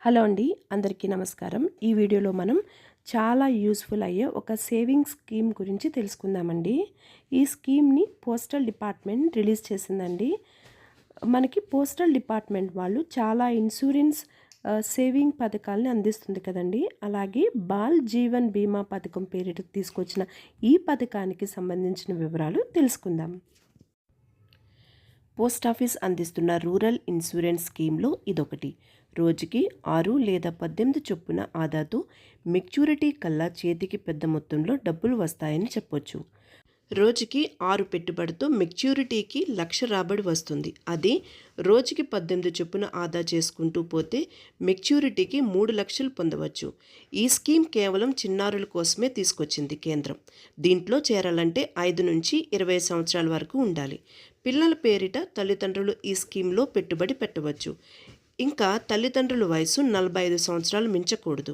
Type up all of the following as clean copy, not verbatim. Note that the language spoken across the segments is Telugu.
హలో అండి, అందరికీ నమస్కారం. ఈ వీడియోలో మనం చాలా యూస్ఫుల్ అయ్యే ఒక సేవింగ్ స్కీమ్ గురించి తెలుసుకుందామండి. ఈ స్కీమ్ని పోస్టల్ డిపార్ట్మెంట్ రిలీజ్ చేసిందండి. మనకి పోస్టల్ డిపార్ట్మెంట్ వాళ్ళు చాలా ఇన్సూరెన్స్ సేవింగ్ పథకాలని అందిస్తుంది కదండి. అలాగే బాల్ జీవన్ బీమా పథకం పేరిట తీసుకొచ్చిన ఈ పథకానికి సంబంధించిన వివరాలు తెలుసుకుందాం. పోస్ట్ ఆఫీస్ అందిస్తున్న రూరల్ ఇన్సూరెన్స్ స్కీమ్లో ఇదొకటి. రోజుకి 6 లేదా 18 చొప్పున ఆదాతో మెచ్యూరిటీ కల్లా చేతికి పెద్ద మొత్తంలో డబ్బులు వస్తాయని చెప్పొచ్చు. రోజుకి 6 పెట్టుబడితో మెచ్యూరిటీకి 1,00,000 రాబడి వస్తుంది. అదే రోజుకి 18 చొప్పున ఆదా చేసుకుంటూ పోతే మెచ్యూరిటీకి 3,00,000 పొందవచ్చు. ఈ స్కీమ్ కేవలం చిన్నారుల కోసమే తీసుకొచ్చింది కేంద్రం. దీంట్లో చేరాలంటే 5 నుంచి 20 సంవత్సరాల వరకు ఉండాలి. పిల్లల పేరిట తల్లిదండ్రులు ఈ స్కీమ్లో పెట్టుబడి పెట్టవచ్చు. ఇంకా తల్లిదండ్రుల వయసు 45 సంవత్సరాలు మించకూడదు.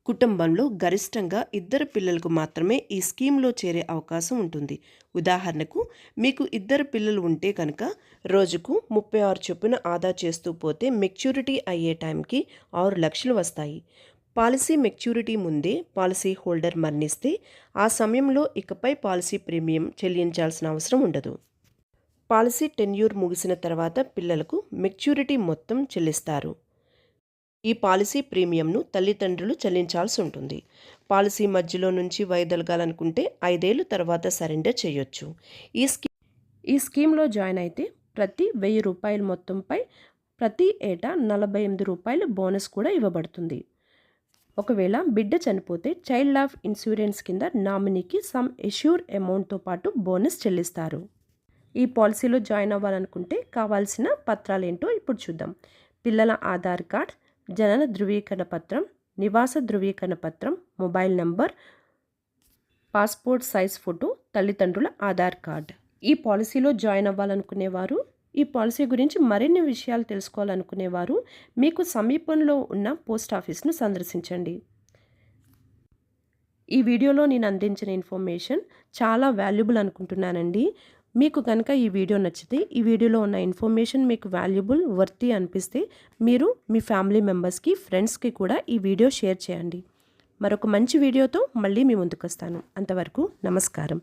కుటుంబంలో గరిష్టంగా 2 పిల్లలకు మాత్రమే ఈ స్కీమ్లో చేరే అవకాశం ఉంటుంది. ఉదాహరణకు మీకు 2 పిల్లలు ఉంటే కనుక రోజుకు 36 చొప్పున ఆదా చేస్తూ పోతే మెచ్యూరిటీ అయ్యే టైంకి 6 లక్షలు వస్తాయి. పాలసీ మెచ్యూరిటీ ముందే పాలసీ హోల్డర్ మరణిస్తే ఆ సమయంలో ఇకపై పాలసీ ప్రీమియం చెల్లించాల్సిన అవసరం ఉండదు. పాలసీ టెన్యూర్ ముగిసిన తర్వాత పిల్లలకు మెచ్యూరిటీ మొత్తం చెల్లిస్తారు. ఈ పాలసీ ప్రీమియంను తల్లిదండ్రులు చెల్లించాల్సి ఉంటుంది. పాలసీ మధ్యలో నుంచి వైదొలగాలనుకుంటే 5 ఏళ్ల తర్వాత సరెండర్ చేయొచ్చు. ఈ స్కీమ్లో జాయిన్ అయితే ప్రతి 1,000 రూపాయల మొత్తంపై ప్రతి ఏటా 48 రూపాయల బోనస్ కూడా ఇవ్వబడుతుంది. ఒకవేళ బిడ్డ చనిపోతే చైల్డ్ లైఫ్ ఇన్సూరెన్స్ కింద నామినీకి సమ్ ఎష్యూర్ అమౌంట్తో పాటు బోనస్ చెల్లిస్తారు. ఈ పాలసీలో జాయిన్ అవ్వాలనుకుంటే కావాల్సిన పత్రాలు ఏంటో ఇప్పుడు చూద్దాం. పిల్లల ఆధార్ కార్డ్, జనన ధృవీకరణ పత్రం, నివాస ధృవీకరణ పత్రం, mobile number, passport size photo, తల్లిదండ్రుల ఆధార్ కార్డ్. ఈ పాలసీలో జాయిన్ అవ్వాలనుకునేవారు, ఈ పాలసీ గురించి మరిన్ని విషయాలు తెలుసుకోవాలనుకునేవారు మీకు సమీపంలో ఉన్న పోస్ట్ ఆఫీస్ను సందర్శించండి. ఈ వీడియోలో నేను అందించిన ఇన్ఫర్మేషన్ చాలా వాల్యుబుల్ అనుకుంటున్నానండి. మీకు కనుక ఈ వీడియో నచ్చితే, ఈ వీడియోలో ఉన్న ఇన్ఫర్మేషన్ మీకు వాల్యుబుల్, వర్తీ అనిపిస్తే మీరు మీ ఫ్యామిలీ మెంబర్స్కి, ఫ్రెండ్స్కి కూడా ఈ వీడియో షేర్ చేయండి. మరొక మంచి వీడియోతో మళ్ళీ మీ ముందుకు వస్తాను. అంతవరకు నమస్కారం.